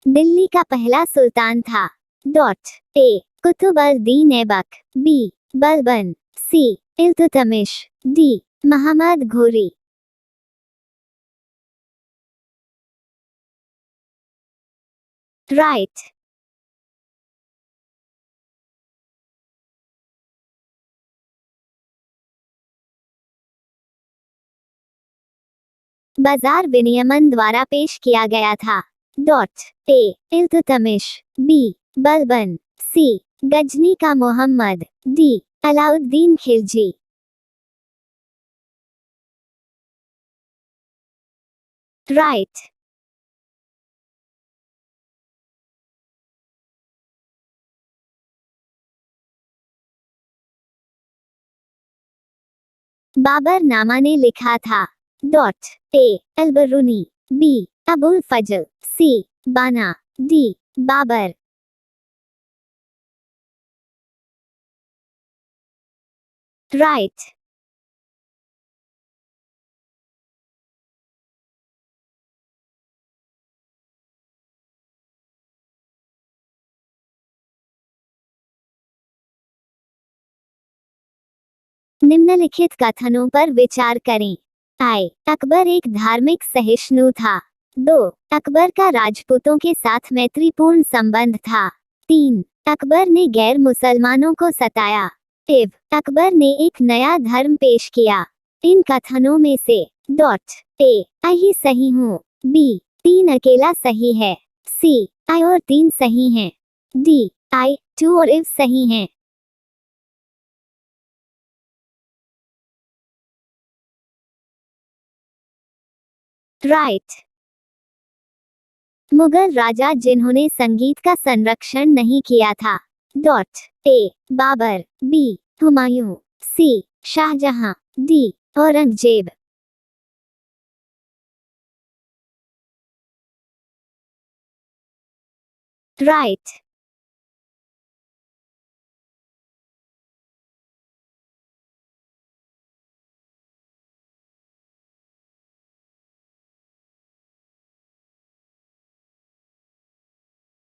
दिल्ली का पहला सुल्तान था। ए कुतुब अल दीन ऐबक, बी बलबन, सी इल्तुतमिश, डी मोहम्मद घोरी। राइट। बाजार विनियमन द्वारा पेश किया गया था। ए इल्तुतमिश, बी बलबन, सी गजनी का मोहम्मद, डी अलाउद्दीन खिलजी। राइट। बाबर नामा ने लिखा था। ए अल-बरूनी, बी अबुल फजल, सी बाना, डी बाबर। राइट। निम्नलिखित कथनों पर विचार करें। अकबर एक धार्मिक सहिष्णु था। 2 अकबर का राजपूतों के साथ मैत्रीपूर्ण संबंध था। 3 अकबर ने गैर मुसलमानों को सताया। अकबर ने एक नया धर्म पेश किया। इन कथनों में से ए आई ही सही हूँ, बी 3 अकेला सही है, सी आई और 3 सही हैं, डी आई 2 और इव सही हैं। राइट। मुगल राजा जिन्होंने संगीत का संरक्षण नहीं किया था। ए बाबर, बी हुमायूं, सी शाहजहां, डी औरंगजेब। राइट।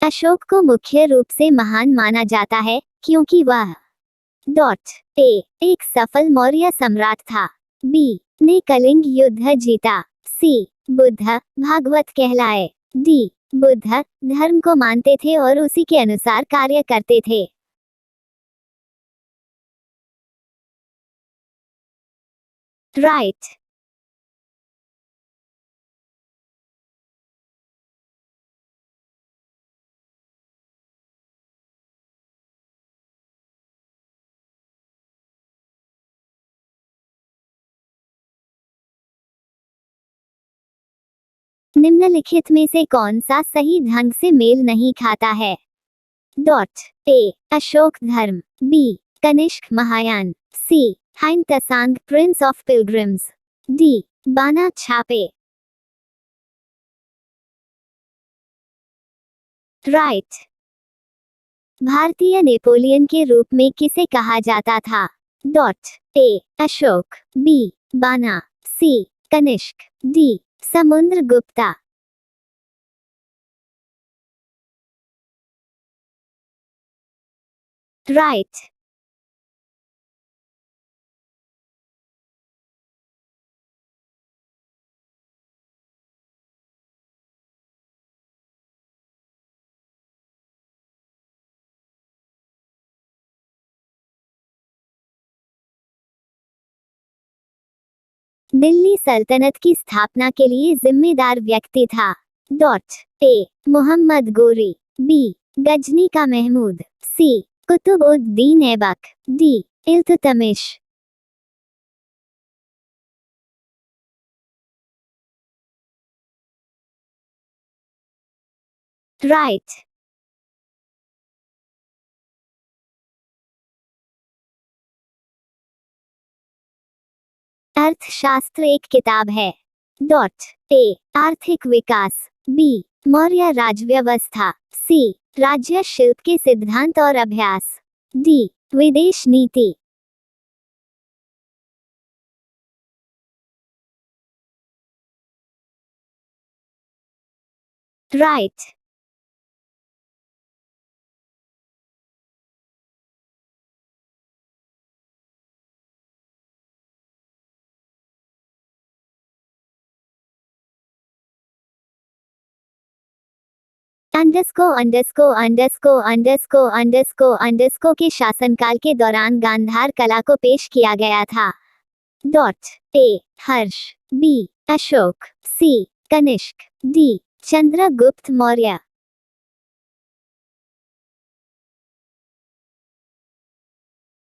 अशोक को मुख्य रूप से महान माना जाता है क्योंकि वह ए एक सफल मौर्य सम्राट था, बी ने कलिंग युद्ध जीता, सी बुद्ध भागवत कहलाए, डी बुद्ध धर्म को मानते थे और उसी के अनुसार कार्य करते थे। राइट। निम्नलिखित में से कौन सा सही ढंग से मेल नहीं खाता है? ए अशोक धर्म, B Kanishka Mahayana, C Hiuen Tsang prince of pilgrims, D बाना छापे। राइट। भारतीय नेपोलियन के रूप में किसे कहा जाता था? ए अशोक, बी बाना, सी कनिष्क, डी समुद्रगुप्ता। राइट। दिल्ली सल्तनत की स्थापना के लिए जिम्मेदार व्यक्ति था। ए मोहम्मद गोरी, बी गजनी का महमूद, सी कुतुब उद दीन ऐबक, डी इल्तुतमिश। राइट। अर्थशास्त्र एक किताब है। ए आर्थिक विकास, बी मौर्य राजव्यवस्था, सी राज्य शिल्प के सिद्धांत और अभ्यास, डी विदेश नीति। राइट। अंडस्को के शासनकाल के दौरान गांधार कला को पेश किया गया था। डॉट। ए हर्ष, बी अशोक, सी कनिष्क, डी चंद्रगुप्त मौर्य।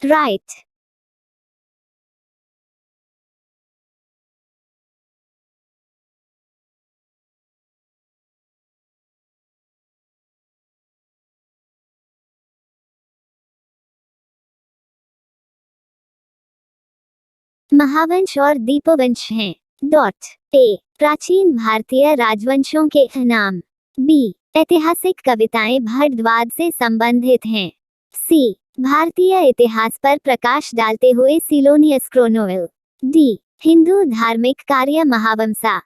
राइट। महावंश और दीपवंश हैं। डॉट। ए प्राचीन भारतीय राजवंशों के नाम। बी ऐतिहासिक कविताएं भारद्वाज से संबंधित हैं। सी भारतीय इतिहास पर प्रकाश डालते हुए सिलोनियस क्रोनोवेल। डी हिंदू धार्मिक कार्य महावंसा।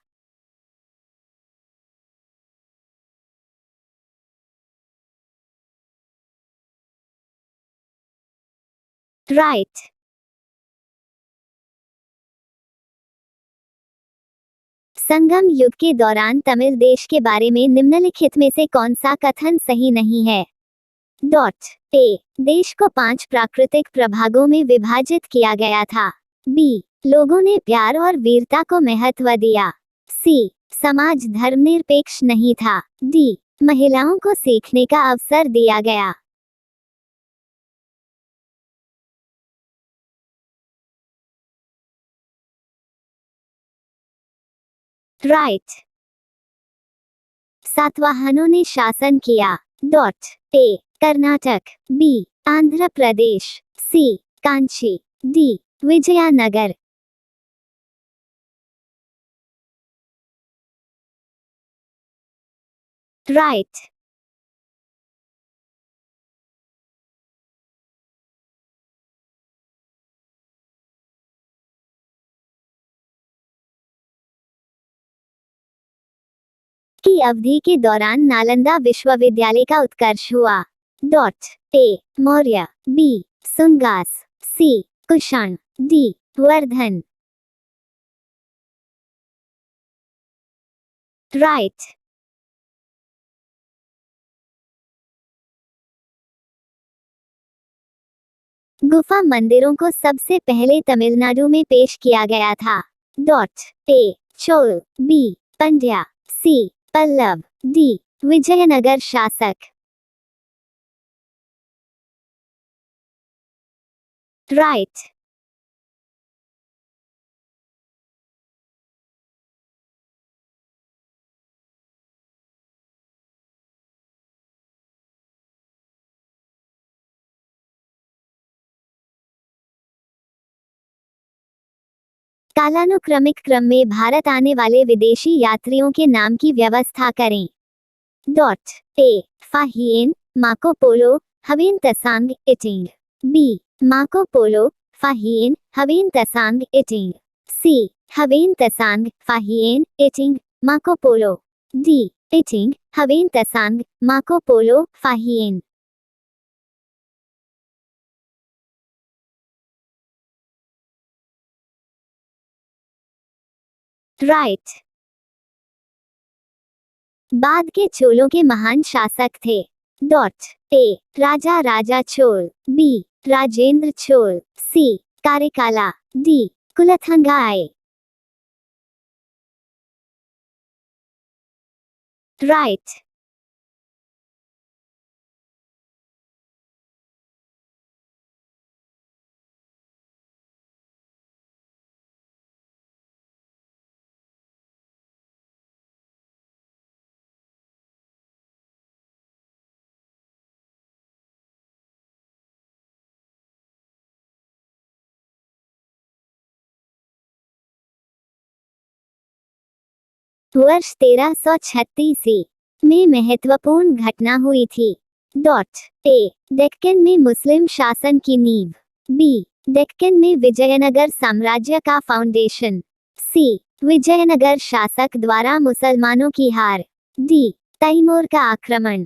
राइट। संगम युग के दौरान तमिल देश के बारे में निम्नलिखित में से कौन सा कथन सही नहीं है? डॉट। ए देश को 5 प्राकृतिक प्रभागों में विभाजित किया गया था। बी लोगों ने प्यार और वीरता को महत्व दिया। सी समाज धर्मनिरपेक्ष नहीं था। डी महिलाओं को सीखने का अवसर दिया गया। राइट। सातवाहनों ने शासन किया। डॉट। ए कर्नाटक, बी आंध्र प्रदेश, सी कांची, डी विजयनगर। राइट। की अवधि के दौरान नालंदा विश्वविद्यालय का उत्कर्ष हुआ। डॉट। ए मौर्य, बी सुंगास, सी कुषाण, डी वर्धन। राइट। गुफा मंदिरों को सबसे पहले तमिलनाडु में पेश किया गया था। डॉट। ए चोल, बी पंड्या, सी पल्लव, डी विजयनगर शासक। राइट। कालानुक्रमिक क्रम में भारत आने वाले विदेशी यात्रियों के नाम की व्यवस्था करें। Dot. A Fahien, Marco Polo, Hiuen Tsang Itsing. B Marco Polo, Fahien, Hiuen Tsang Itsing. C Hiuen Tsang, Fahien, Itsing, Marco Polo. D Itsing, Hiuen Tsang, Marco Polo, Fahien. Right. बाद के चोलों के महान शासक थे। Dot. A Raja Raja Chola, B Rajendra Chola, C Karikala, D Kulothunga. Right. वर्ष 1336 में महत्वपूर्ण घटना हुई थी। डॉट। ए डेक्कन में मुस्लिम शासन की नींव। बी डेक्कन में विजयनगर साम्राज्य का फाउंडेशन। सी विजयनगर शासक द्वारा मुसलमानों की हार। डी तैमूर का आक्रमण।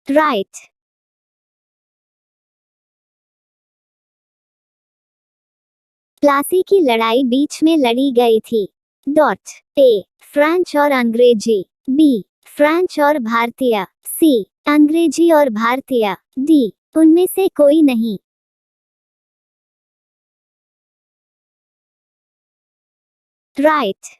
राइट। प्लासी की लड़ाई बीच में लड़ी गई थी। डॉट। ए फ्रेंच और अंग्रेजी, बी फ्रेंच और भारतीय, सी अंग्रेजी और भारतीय, डी उनमें से कोई नहीं। राइट।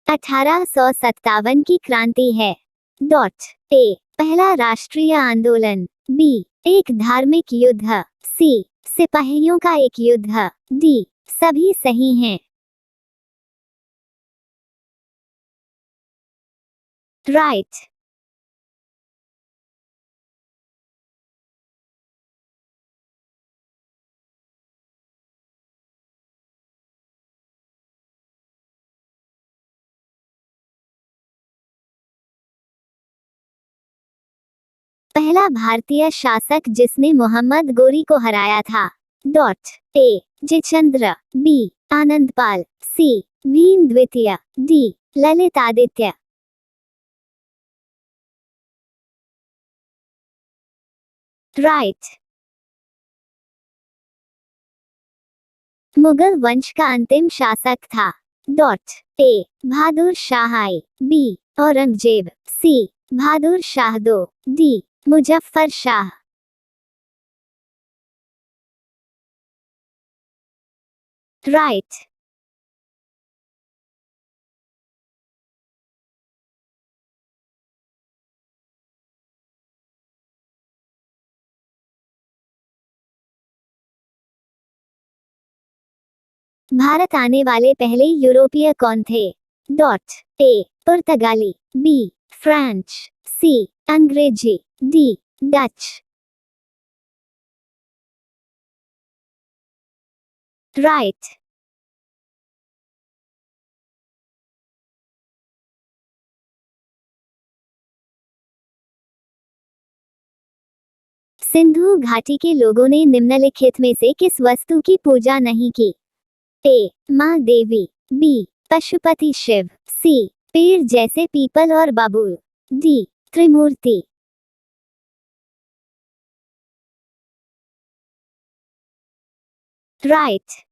(1857) की क्रांति है। डॉट। ए पहला राष्ट्रीय आंदोलन, बी एक धार्मिक युद्ध, सी सिपाहियों का एक युद्ध, डी सभी सही हैं। राइट। पहला भारतीय शासक जिसने मोहम्मद गोरी को हराया था। डॉट। ए जयचंद्र, बी आनंदपाल, सी भीम द्वितीय, डी ललित आदित्य। राइट। मुगल वंश का अंतिम शासक था। डॉट। ए बहादुर शाह आई, बी औरंगजेब, सी बहादुर शाह दो, डी मुजफ्फर शाह। राइट। भारत आने वाले पहले यूरोपीय कौन थे। डॉट। ए पुर्तगाली, बी फ्रेंच, सी अंग्रेजी, डी डच। राइट। सिंधु घाटी के लोगों ने निम्नलिखित में से किस वस्तु की पूजा नहीं की। ए माँ देवी, बी पशुपति शिव, सी पेड़ जैसे पीपल और बबूल, डी त्रिमूर्ति। राइट।